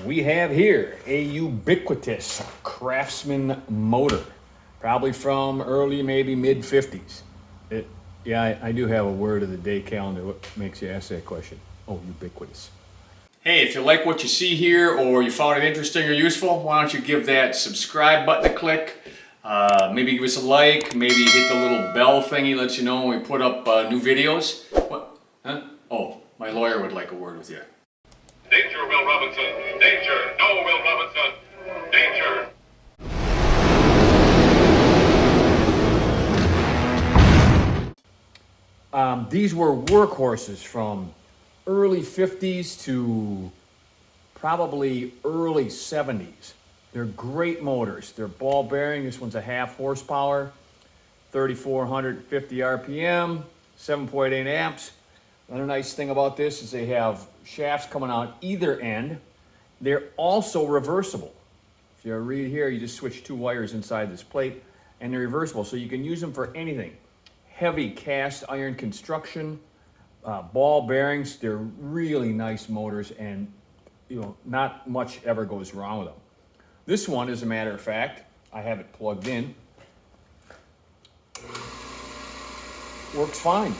We have here a ubiquitous Craftsman motor, probably from early, maybe mid 50s. Yeah, I do have a word of the day calendar. What makes you ask that question? Oh, ubiquitous. Hey, if you like what you see here or you found it interesting or useful, why don't you give that subscribe button a click, maybe give us a like, maybe hit the little bell thingy, lets you know when we put up new videos. What? Huh? Oh, my lawyer would like a word with you. Danger, Will Robinson! Danger! No, Will Robinson! Danger! These were workhorses from early 50s to probably early 70s. They're great motors. They're ball bearing. This one's a half horsepower, 3,450 RPM, 7.8 amps. Another nice thing about this is they have shafts coming out either end. They're also reversible. If you read here, you just switch two wires inside this plate and they're reversible. So you can use them for anything. Heavy cast iron construction, ball bearings. They're really nice motors and not much ever goes wrong with them. This one, as a matter of fact, I have it plugged in. Works fine.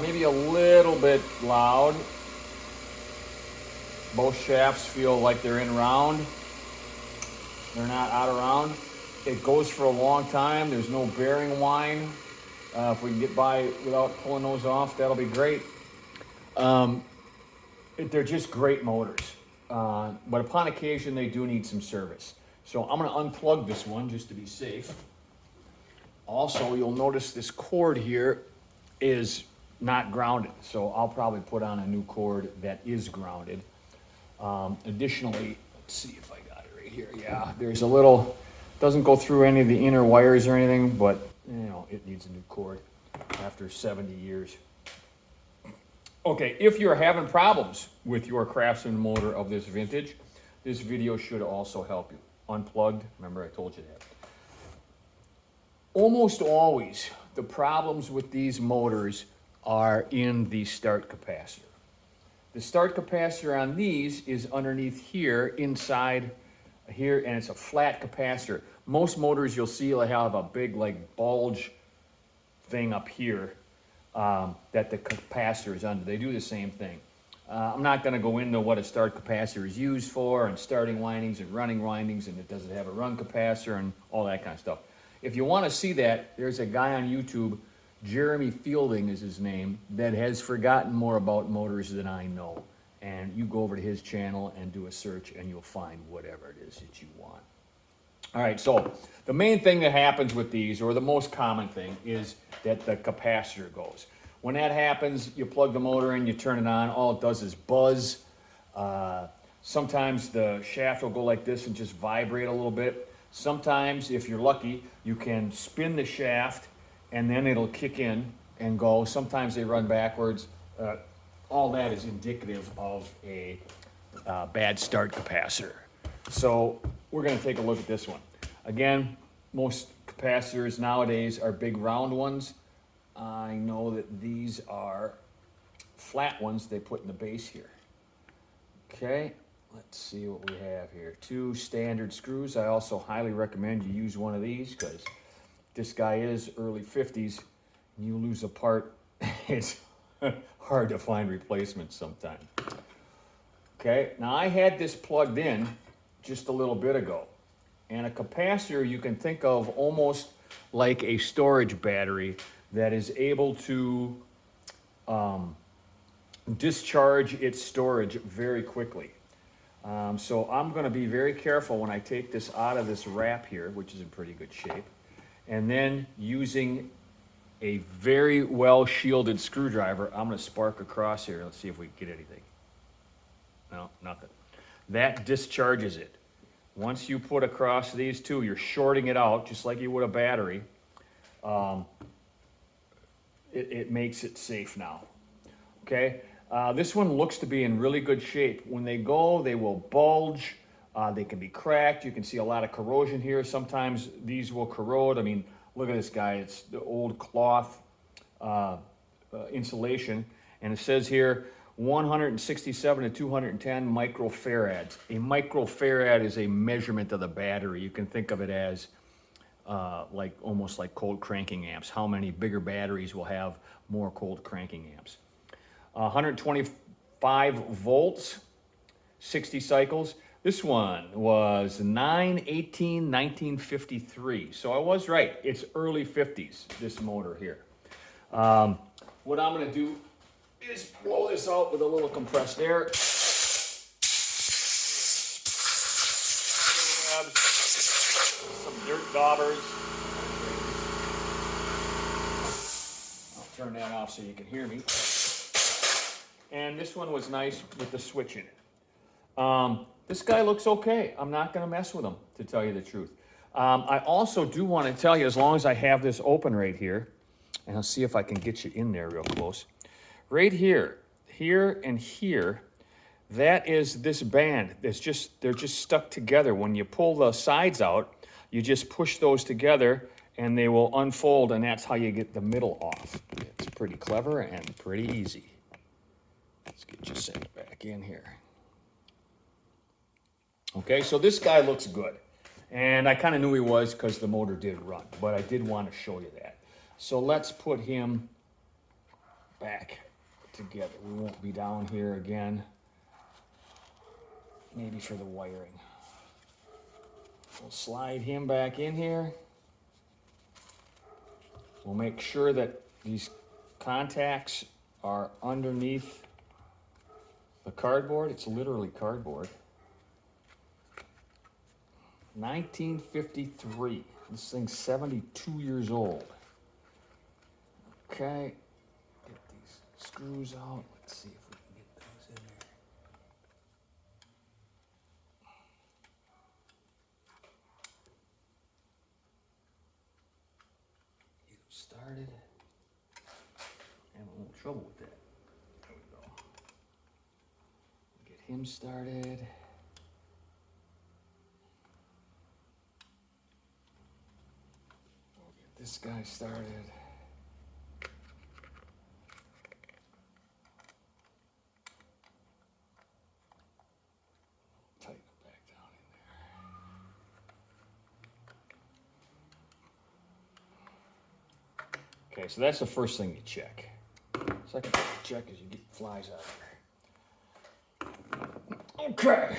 Maybe a little bit loud. Both shafts feel like they're in round. They're not out of round. It goes for a long time. There's no bearing whine. If we can get by without pulling those off, that'll be great. They're just great motors. But upon occasion, they do need some service. So I'm going to unplug this one just to be safe. Also, you'll notice this cord here is not grounded. So I'll probably put on a new cord that is grounded. Additionally, let's see if I got it right here. Yeah, there's a little, doesn't go through any of the inner wires or anything, but it needs a new cord after 70 years. Okay, if you're having problems with your Craftsman motor of this vintage, this video should also help you. Unplugged, remember I told you that. Almost always, the problems with these motors are in the start capacitor. The start capacitor on these is underneath here, inside here, and it's a flat capacitor. Most motors you'll see will have a big bulge thing up here that the capacitor is under. They do the same thing. I'm not going to go into what a start capacitor is used for and starting windings and running windings and does it have a run capacitor and all that kind of stuff. If you want to see that, there's a guy on YouTube, Jeremy Fielding is his name, that has forgotten more about motors than I know. And you go over to his channel and do a search and you'll find whatever it is that you want. All right, so the main thing that happens with these, or the most common thing, is that the capacitor goes. When that happens, you plug the motor in, you turn it on, all it does is buzz. Sometimes the shaft will go like this and just vibrate a little bit. Sometimes, if you're lucky, you can spin the shaft and then it'll kick in and go. Sometimes they run backwards. All that is indicative of a bad start capacitor. So we're going to take a look at this one. Again, most capacitors nowadays are big round ones. I know that these are flat ones they put in the base here. Okay, let's see what we have here. 2 standard screws. I also highly recommend you use one of these because this guy is early 50s. And you lose a part, it's hard to find replacements sometimes. Okay, now I had this plugged in just a little bit ago. And a capacitor you can think of almost like a storage battery that is able to discharge its storage very quickly. So I'm going to be very careful when I take this out of this wrap here, which is in pretty good shape, and then using a very well shielded screwdriver, I'm going to spark across here. Let's see if we can get anything. No, nothing. That discharges it. Once you put across these two, you're shorting it out just like you would a battery. It makes it safe now. Okay, this one looks to be in really good shape. When they go, they will bulge. They can be cracked. You can see a lot of corrosion here. Sometimes these will corrode. I mean, look at this guy. It's the old cloth insulation. And it says here, 167 to 210 microfarads. A microfarad is a measurement of the battery. You can think of it as like almost like cold cranking amps. How many bigger batteries will have more cold cranking amps? 125 volts, 60 cycles. This one was 9/18/1953. So I was right. It's early 50s, this motor here. What I'm going to do is blow this out with a little compressed air. Some dirt daubers. I'll turn that off so you can hear me. And this one was nice with the switch in it. This guy looks okay. I'm not going to mess with him, to tell you the truth. I also do want to tell you, as long as I have this open right here, and I'll see if I can get you in there real close. Right here, here and here, that is this band. They're just stuck together. When you pull the sides out, you just push those together and they will unfold, and that's how you get the middle off. It's pretty clever and pretty easy. Let's get you sent back in here. Okay, so this guy looks good. And I kind of knew he was because the motor did run, but I did want to show you that. So let's put him back together. We won't be down here again. Maybe for the wiring. We'll slide him back in here. We'll make sure that these contacts are underneath the cardboard. It's literally cardboard. 1953. This thing's 72 years old. Okay. Get these screws out. Let's see if we can get those in there. Get them started. Having a little trouble with that. There we go. Get him started. This guy started. Tighten it back down in there. Okay, so that's the first thing you check. Second thing you check is you get flies out of there. Okay.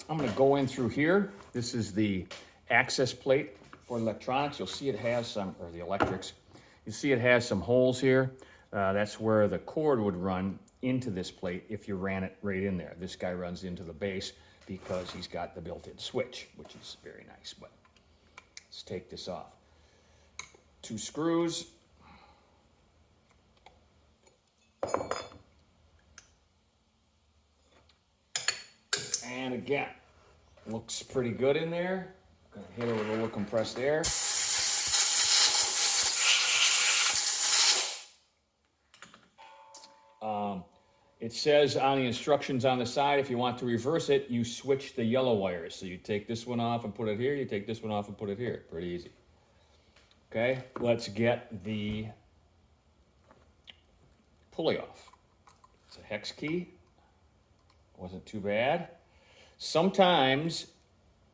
I'm going to go in through here. This is the access plate for electronics. You'll see it has some, or the electrics, you see it has some holes here. That's where the cord would run into this plate if you ran it right in there. This guy runs into the base because he's got the built-in switch, which is very nice. But let's take this off. 2 screws. And again, looks pretty good in there. Gonna hit it with a little compressed air. It says on the instructions on the side, if you want to reverse it, you switch the yellow wires. So you take this one off and put it here, you take this one off and put it here. Pretty easy. Okay, let's get the pulley off. It's a hex key. Wasn't too bad. Sometimes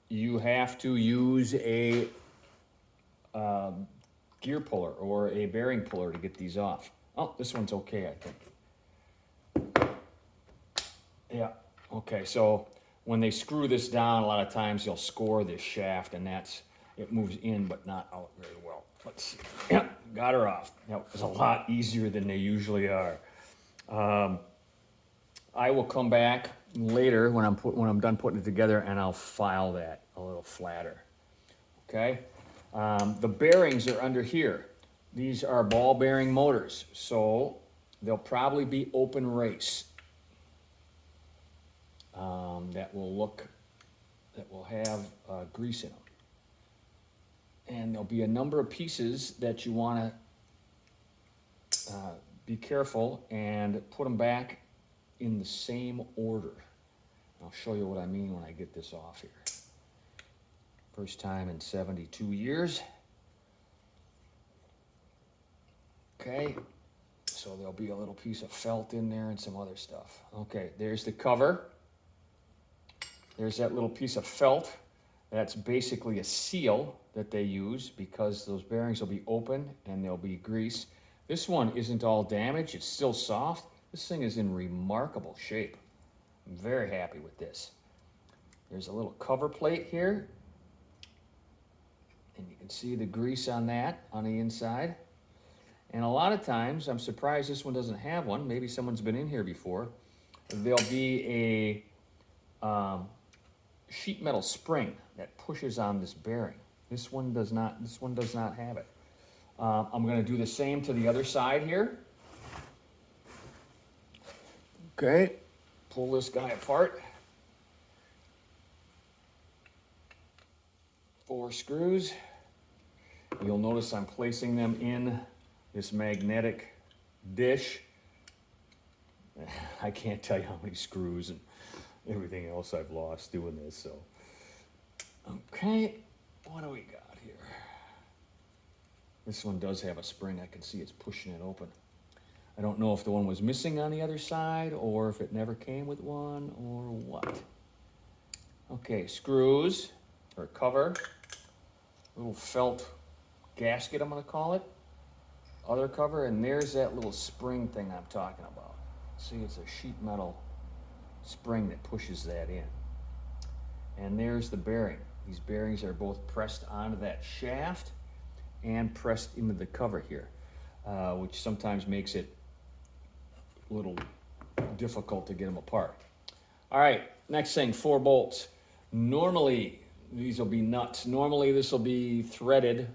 you have to use a gear puller or a bearing puller to get these off. Oh, this one's okay, I think. Yeah, okay, so when they screw this down, a lot of times they'll score this shaft, and it moves in but not out very well. Let's see. Yeah, got her off. That was a lot easier than they usually are. I will come back later when I'm done putting it together, and I'll file that a little flatter. Okay, the bearings are under here. These are ball bearing motors, so they'll probably be open race. That will have grease in them, and there'll be a number of pieces that you want to be careful and put them back in the same order. I'll show you what I mean when I get this off here. First time in 72 years. Okay, So there'll be a little piece of felt in there and some other stuff. Okay, there's the cover. There's that little piece of felt. That's basically a seal that they use because those bearings will be open and there'll be grease. This one isn't all damaged, it's still soft. This thing is in remarkable shape. I'm very happy with this. There's a little cover plate here. And you can see the grease on that on the inside. And a lot of times, I'm surprised this one doesn't have one. Maybe someone's been in here before. There'll be a sheet metal spring that pushes on this bearing. This one does not. This one does not have it. I'm going to do the same to the other side here. Okay, pull this guy apart. 4 screws. You'll notice I'm placing them in this magnetic dish. I can't tell you how many screws and everything else I've lost doing this. So, okay, what do we got here? This one does have a spring. I can see it's pushing it open. I don't know if the one was missing on the other side or if it never came with one or what. Okay, screws or cover, little felt gasket I'm going to call it, other cover, and there's that little spring thing I'm talking about. See, it's a sheet metal spring that pushes that in. And there's the bearing. These bearings are both pressed onto that shaft and pressed into the cover here, which sometimes makes it a little difficult to get them apart. All right, next thing, 4 bolts. Normally, these will be nuts. Normally, this will be threaded.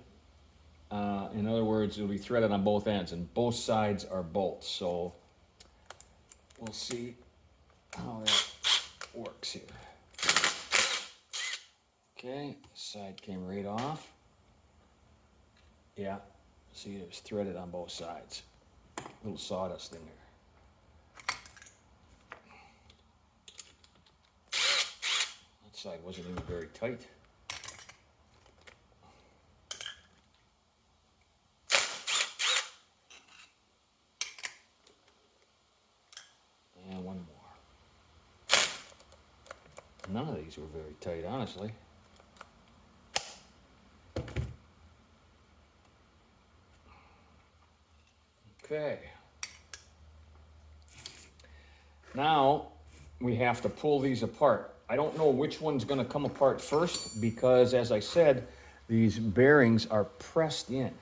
In other words, it'll be threaded on both ends, and both sides are bolts. So we'll see how that works here. Okay, side came right off. Yeah, see, it's threaded on both sides. A little sawdust in there. That side wasn't even very tight. And one more. None of these were very tight, honestly. Okay. Now we have to pull these apart. I don't know which one's going to come apart first because, as I said, these bearings are pressed in.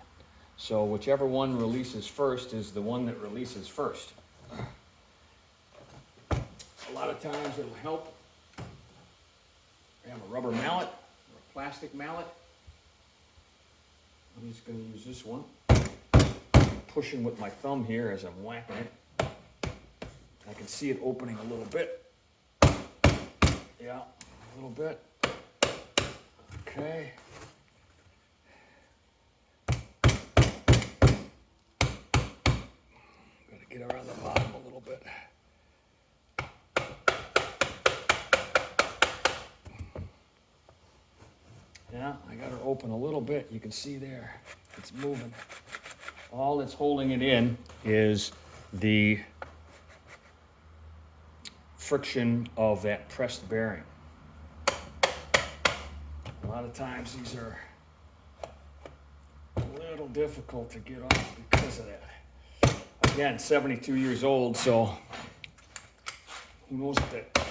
So whichever one releases first is the one that releases first. A lot of times it'll help. I have a rubber mallet or a plastic mallet. I'm just going to use this one. Pushing with my thumb here as I'm whacking it. I can see it opening a little bit. Yeah, a little bit. Okay. Gotta get around the bottom a little bit. Yeah, I got her open a little bit. You can see there, it's moving. All that's holding it in is the friction of that pressed bearing. A lot of times these are a little difficult to get off because of that. Again, 72 years old, so who knows what that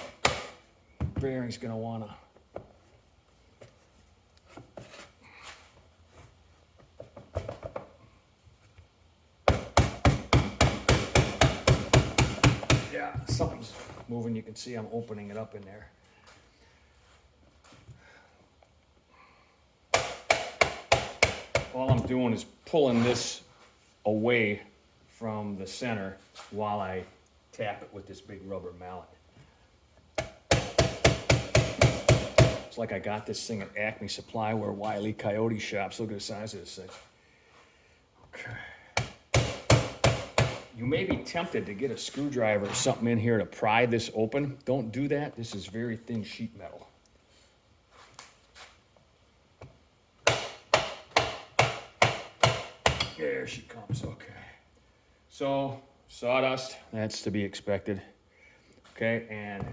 bearing's gonna wanna. Yeah, something's moving. You can see I'm opening it up in there. All I'm doing is pulling this away from the center while I tap it with this big rubber mallet. It's like I got this thing at Acme Supply where Wile E. Coyote shops. Look at the size of this thing. Okay. You may be tempted to get a screwdriver or something in here to pry this open. Don't do that. This is very thin sheet metal. There she comes. Okay. So sawdust, that's to be expected. Okay, and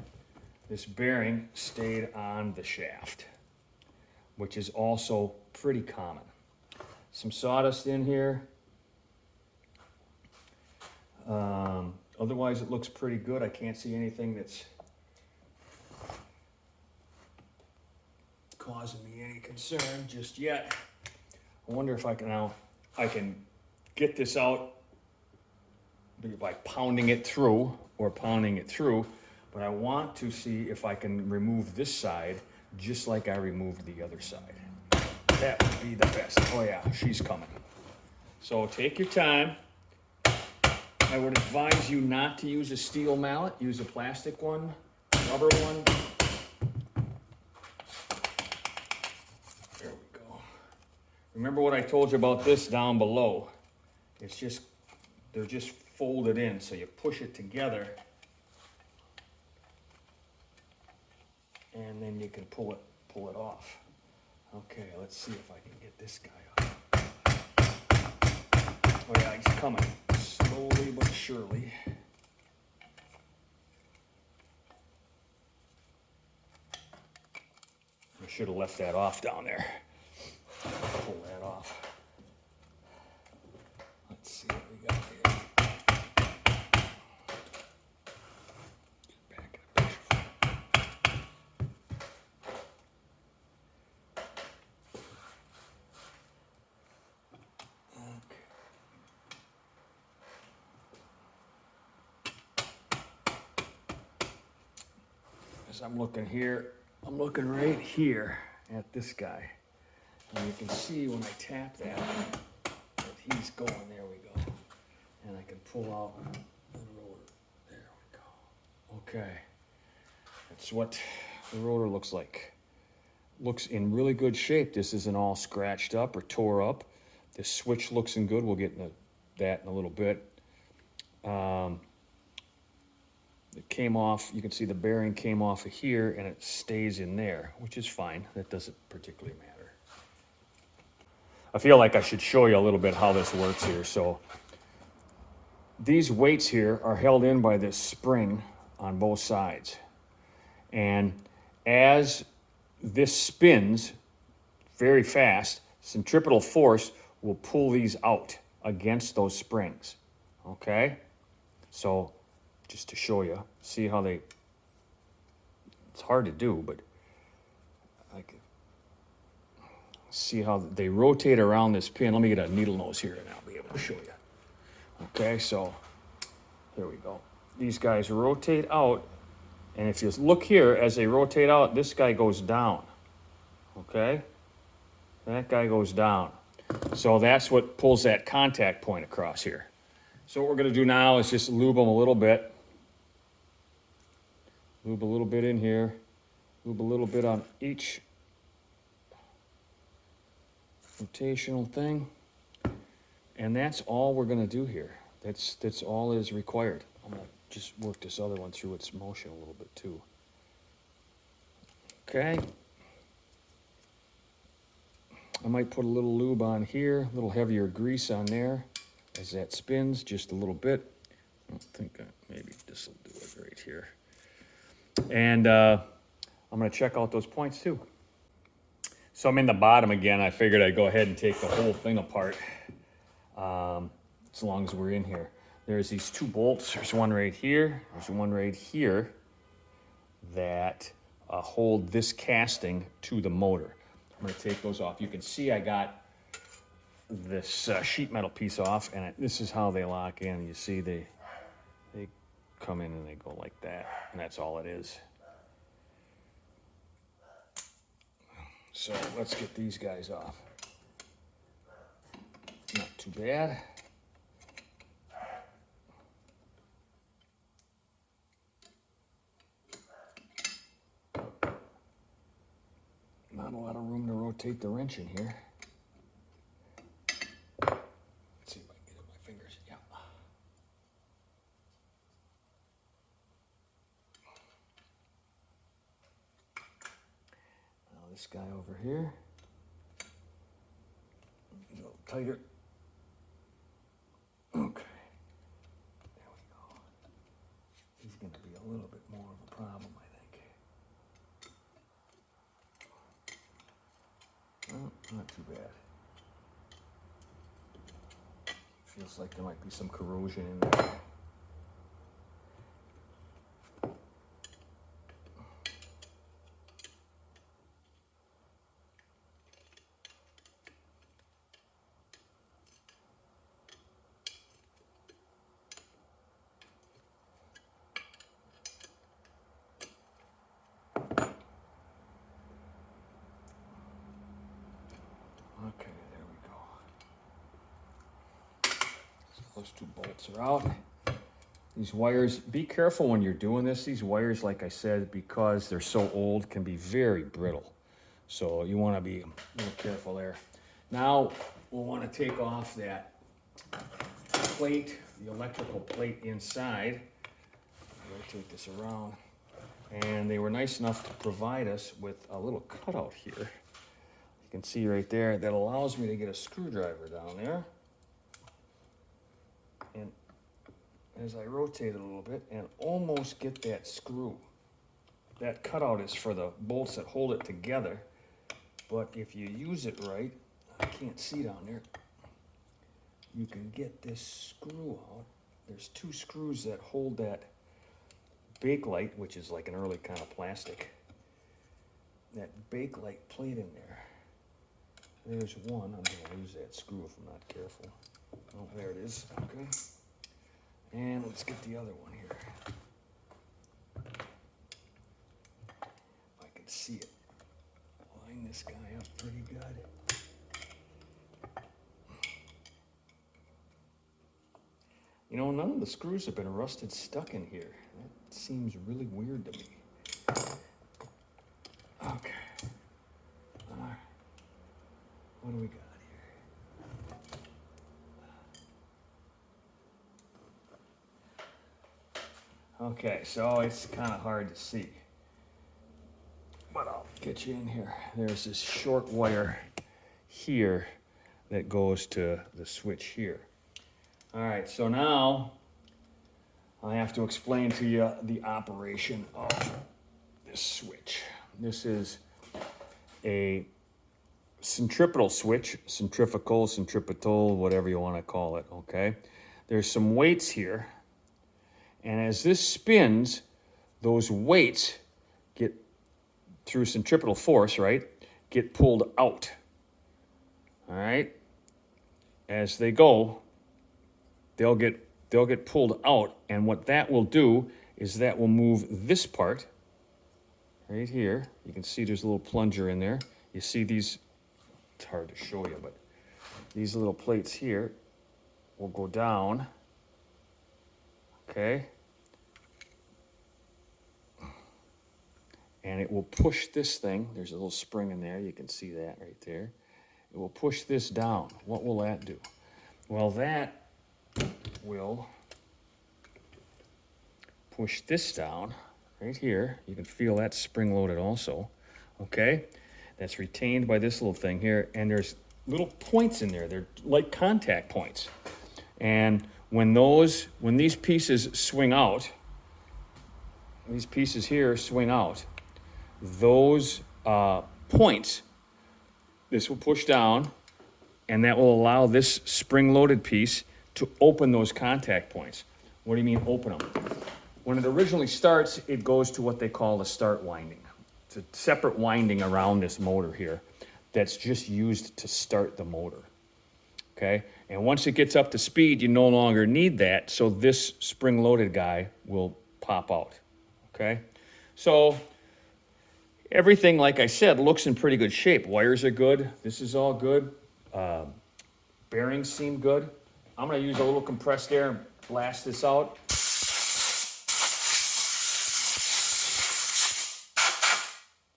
this bearing stayed on the shaft, which is also pretty common. Some sawdust in here. Otherwise, it looks pretty good. I can't see anything that's causing me any concern just yet. I wonder if I can get this out by pounding it through or pounding it through, but I want to see if I can remove this side just like I removed the other side. That would be the best. Oh yeah, she's coming. So take your time. I would advise you not to use a steel mallet. Use a plastic one, rubber one. There we go. Remember what I told you about this down below. They're just folded in, so you push it together and then you can pull it off. Okay, let's see if I can get this guy off. Oh yeah, he's coming. Slowly but surely. I should have left that off down there. Pull that off. Let's see what we got here. Back in the picture. Okay. As I'm looking here, I'm looking right here at this guy. And you can see when I tap that he's going, there we go. And I can pull out the rotor. There we go. Okay. That's what the rotor looks like. Looks in really good shape. This isn't all scratched up or tore up. The switch looks in good. We'll get into that in a little bit. It came off, you can see the bearing came off of here and it stays in there, which is fine. That doesn't particularly matter. I feel like I should show you a little bit how this works here. So these weights here are held in by this spring on both sides. And as this spins very fast, centripetal force will pull these out against those springs. Okay? So just to show you, see how it's hard to do, but I can see how they rotate around this pin. Let me get a needle nose here and I'll be able to show you. Okay, so here we go. These guys rotate out, and if you look here, as they rotate out, this guy goes down. Okay? That guy goes down. So that's what pulls that contact point across here. So what we're going to do now is just lube them a little bit. Lube a little bit in here. Lube a little bit on each rotational thing. And that's all we're going to do here. That's all is required. I'm going to just work this other one through its motion a little bit too. Okay. I might put a little lube on here, a little heavier grease on there as that spins just a little bit. I think maybe this will do it right here. And I'm going to check out those points too. So I'm in the bottom again. I figured I'd go ahead and take the whole thing apart as long as we're in here. There's these two bolts. There's one right here. There's one right here that hold this casting to the motor. I'm going to take those off. You can see I got this sheet metal piece off, and this is how they lock in. You see they come in and they go like that, and that's all it is. So let's get these guys off. Not too bad. Not a lot of room to rotate the wrench in here. Let's see if I can get it with my fingers. Yeah. Now this guy over here. A little tighter. Okay. a little bit more of a problem, I think. Well, not too bad. Feels like there might be some corrosion in there. Okay, there we go. So those two bolts are out. These wires, be careful when you're doing this. These wires, like I said, because they're so old, can be very brittle. So you want to be a little careful there. Now we'll want to take off that plate, the electrical plate inside. Rotate this around. And they were nice enough to provide us with a little cutout here. You can see right there, that allows me to get a screwdriver down there. And as I rotate it a little bit and almost get that screw. That cutout is for the bolts that hold it together. But if you use it right, I can't see down there, you can get this screw out. There's two screws that hold that Bakelite, which is like an early kind of plastic. That Bakelite plate in there. There's one. I'm going to lose that screw if I'm not careful. Oh, there it is. Okay. And let's get the other one here. If I can see it. Line this guy up pretty good. You know, none of the screws have been rusted stuck in here. That seems really weird to me. Okay. All right. What do we got here? Okay, so it's kind of hard to see. But I'll get you in here. There's this short wire here that goes to the switch here. All right, so now I have to explain to you the operation of this switch. This is a centripetal switch, centrifugal, whatever you want to call it, okay? There's some weights here, and as this spins, those weights get, through centripetal force, right, get pulled out, all right? As they go, they'll get pulled out, and what that will do is that will move this part right here. You can see there's a little plunger in there. You see these, it's hard to show you, but these little plates here will go down, okay? And it will push this thing. There's a little spring in there. You can see that right there. It will push this down. What will that do? Well, that will push this down right here. You can feel that spring loaded also, okay? That's retained by this little thing here, and there's little points in there. They're like contact points. And when these pieces swing out, these pieces here swing out, those points, this will push down, and that will allow this spring-loaded piece to open those contact points. What do you mean open them? When it originally starts, it goes to what they call the start winding. It's a separate winding around this motor here that's just used to start the motor, okay? And once it gets up to speed, you no longer need that, so this spring-loaded guy will pop out, okay? So everything, like I said, looks in pretty good shape. Wires are good. This is all good. Bearings seem good. I'm going to use a little compressed air and blast this out.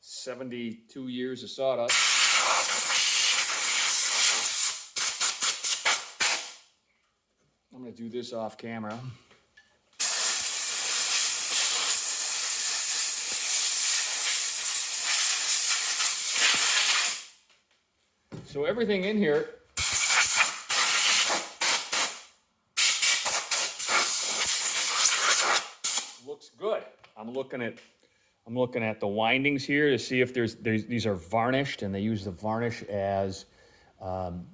"72 years of sawdust." I'm going to do this off camera. So everything in here looks good. I'm looking at the windings here to see if these are varnished, and they use the varnish as an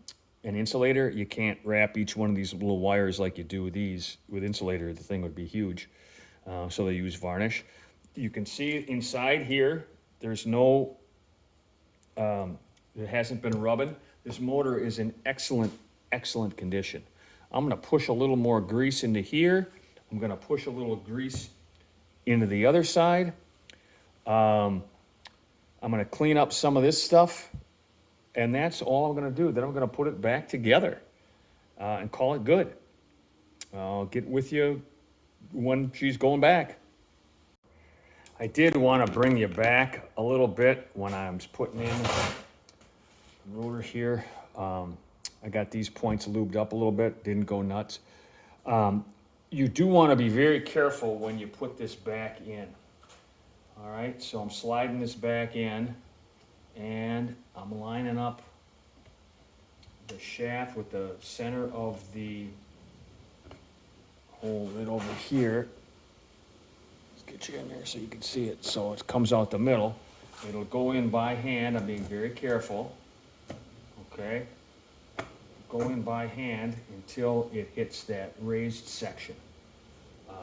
insulator. You can't wrap each one of these little wires like you do with these with insulator. The thing would be huge. So they use varnish. You can see inside here, there's no, it hasn't been rubbing. This motor is in excellent condition. I'm gonna push a little more grease into here. I'm gonna push a little grease into the other side. I'm gonna clean up some of this stuff, and that's all I'm gonna do. Then I'm gonna put it back together and call it good. I'll get with you when she's going back. I did want to bring you back a little bit when I was putting in the rotor here. I got these points lubed up a little bit, didn't go nuts. You do want to be very careful when you put this back in. All right, so I'm sliding this back in, and I'm lining up the shaft with the center of the hole right over here. Let's get you in there so you can see it. So it comes out the middle. It'll go in by hand. I'm being very careful. Okay, go in by hand until it hits that raised section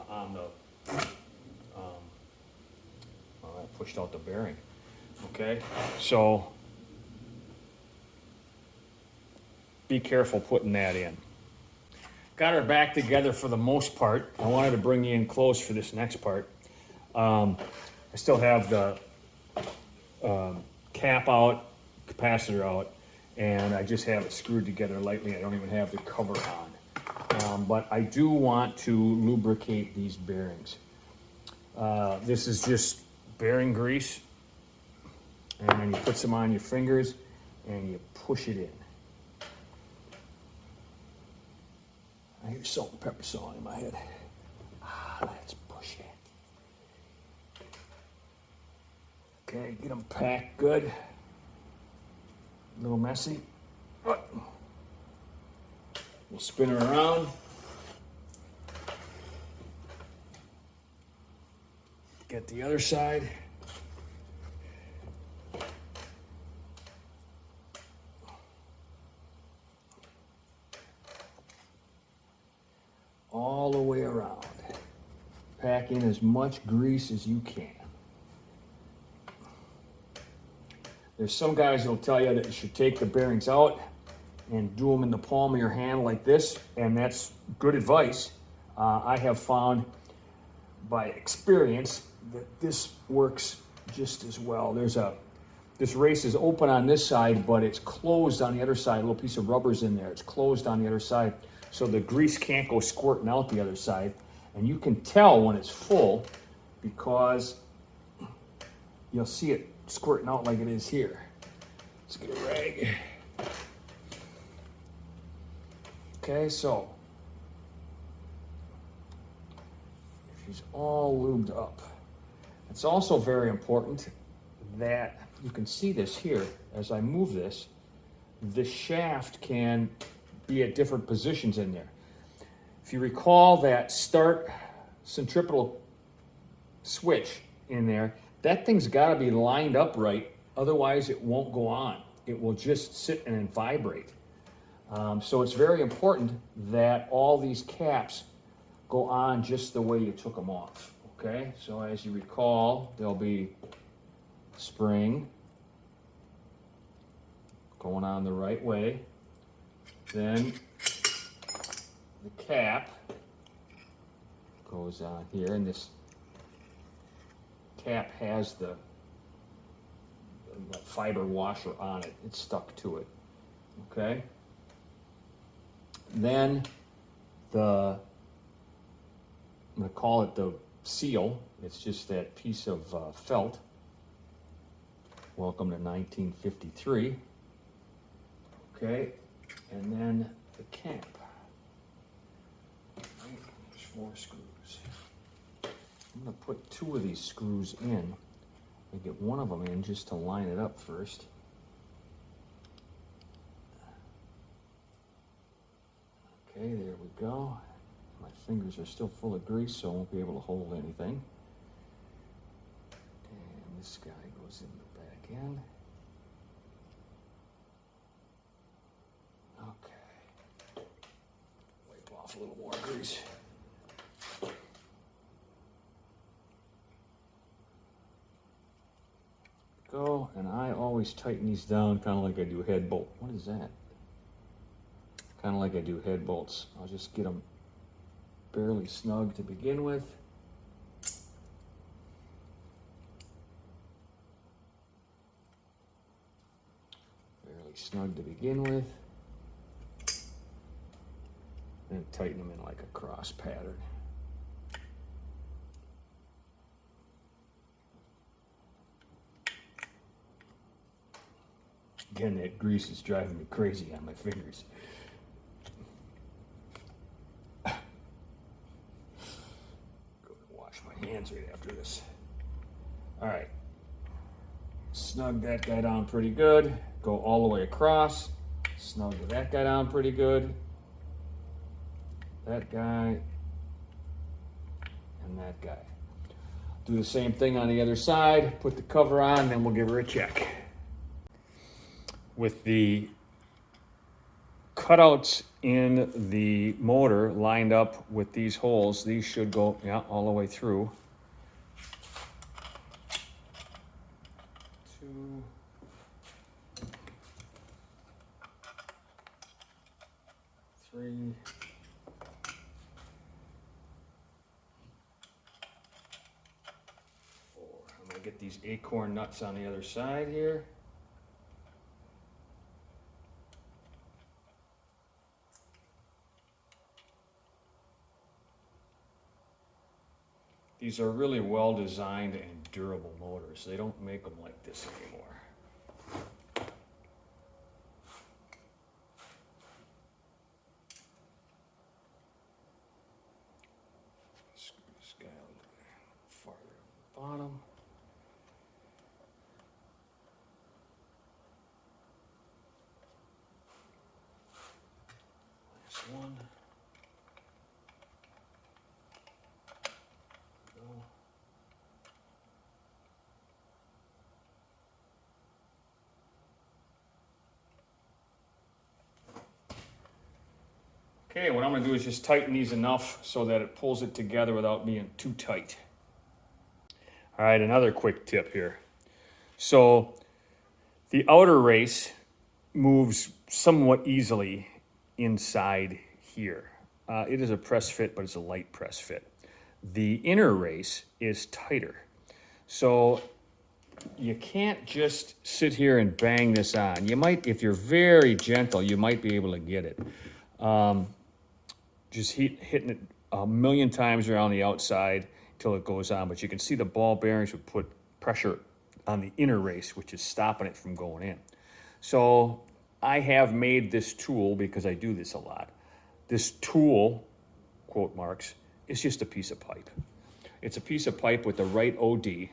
on the. I pushed out the bearing. Okay, so be careful putting that in. Got her back together for the most part. I wanted to bring you in close for this next part. I still have the cap out, capacitor out, and I just have it screwed together lightly. I don't even have the cover on. But I do want to lubricate these bearings. This is just bearing grease, and you put some on your fingers and you push it in. I hear salt and pepper song in my head. Let's push it. Okay, get them packed good. A little messy. We'll spin her around. Get the other side. All the way around. Pack in as much grease as you can. There's some guys that'll tell you that you should take the bearings out and do them in the palm of your hand like this, and that's good advice. I have found by experience that this works just as well. This race is open on this side, but it's closed on the other side. A little piece of rubber's in there. It's closed on the other side, so the grease can't go squirting out the other side. And you can tell when it's full because you'll see it squirting out like it is here. Let's get a rag. Okay, so she's all lubed up. It's also very important that you can see this here as I move this. The shaft can be at different positions in there. If you recall that start centripetal switch in there, that thing's got to be lined up right, otherwise it won't go on. It will just sit and vibrate. So it's very important that all these caps go on just the way you took them off. Okay, so as you recall, there'll be spring going on the right way. Then the cap goes on here, and this cap has the fiber washer on it. It's stuck to it. Okay. Then I'm going to call it the seal. It's just that piece of felt. Welcome to 1953. Okay, and then the cap. Right, there's 4 screws. I'm going to put 2 of these screws in. I get one of them in just to line it up first. Okay, there we go. My fingers are still full of grease, so I won't be able to hold anything. again. Okay. Wipe off a little more grease. Go, and I always tighten these down kind of like I do head bolt. What is that? Kind of like I do head bolts. I'll just get them barely snug to begin with. Barely snug to begin with. And tighten them in like a cross pattern. Again, that grease is driving me crazy on my fingers. Go and wash my hands right after this. All right. Snug that guy down pretty good. Go all the way across. Snug that guy down pretty good. That guy. And that guy. Do the same thing on the other side. Put the cover on, then we'll give her a check. With the cutouts in the motor lined up with these holes, these should go all the way through. 2, 3, 4. I'm gonna get these acorn nuts on the other side here. These are really well designed and durable motors. They don't make them like this anymore. Screw this guy a little farther at the bottom. Last one. Okay, what I'm going to do is just tighten these enough so that it pulls it together without being too tight. All right, another quick tip here. So the outer race moves somewhat easily inside here. It is a press fit, but it's a light press fit. The inner race is tighter. So you can't just sit here and bang this on. You might, if you're very gentle, you might be able to get it. Just hitting it a million times around the outside until it goes on. But you can see the ball bearings would put pressure on the inner race, which is stopping it from going in. So I have made this tool, because I do this a lot. This tool, quote marks, is just a piece of pipe. It's a piece of pipe with the right the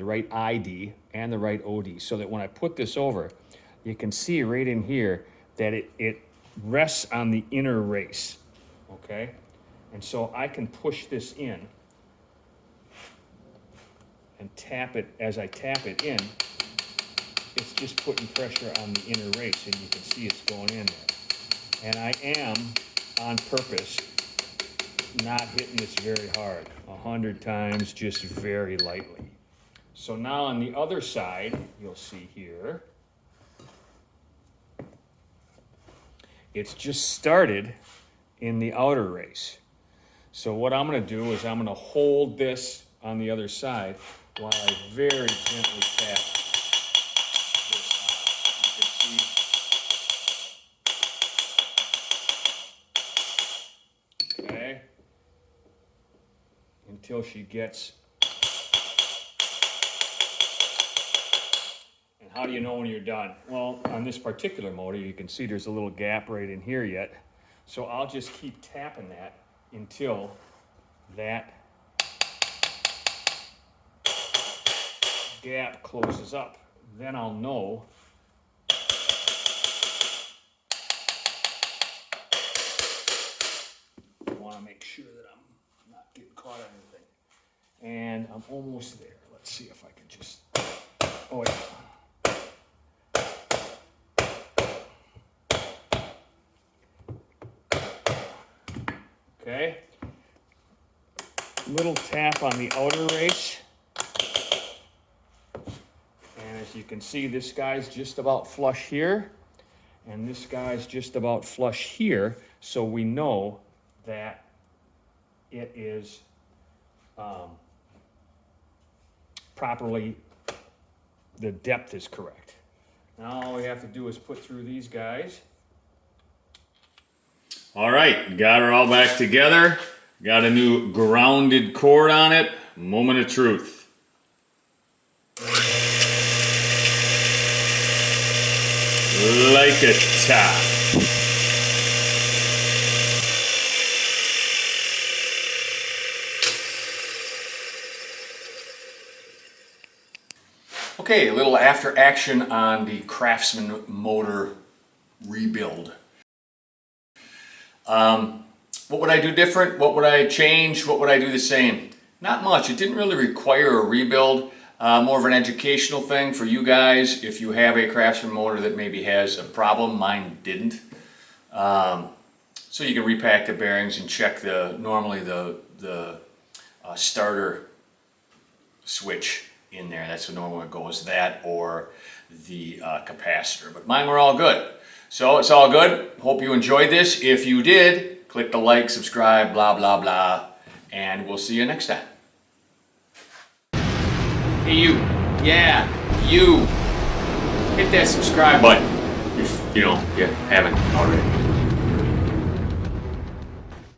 right ID and the right OD, so that when I put this over, you can see right in here that it rests on the inner race, okay? And so I can push this in and tap it. As I tap it in, it's just putting pressure on the inner race, and you can see it's going in there. And I am, on purpose, not hitting this very hard. 100 times, just very lightly. So now on the other side, you'll see here, it's just started in the outer race. So what I'm going to do is I'm going to hold this on the other side while I very gently tap this on. You can see. Okay. Until she gets. And how do you know when you're done? Well, on this particular motor, you can see there's a little gap right in here yet. So I'll just keep tapping that until that gap closes up. Then I'll know I want to make sure that I'm not getting caught on anything. And I'm almost there. Let's see if I can just, oh yeah. Okay. Little tap on the outer race. And as you can see, this guy's just about flush here. And this guy's just about flush here. So we know that it is properly, the depth is correct. Now all we have to do is put through these guys. All right, got her all back together. Got a new grounded cord on it. Moment of truth. Like a top. Okay, a little after action on the Craftsman motor rebuild. What would I do different? What would I change? What would I do the same? Not much. It didn't really require a rebuild. More of an educational thing for you guys. If you have a Craftsman motor that maybe has a problem, mine didn't. So you can repack the bearings and check normally the starter switch in there. That's what normally goes, that or the capacitor. But mine were all good. So it's all good. Hope you enjoyed this. If you did, click the like, subscribe, blah, blah, blah. And we'll see you next time. Hey you, yeah, you. Hit that subscribe button if you haven't already.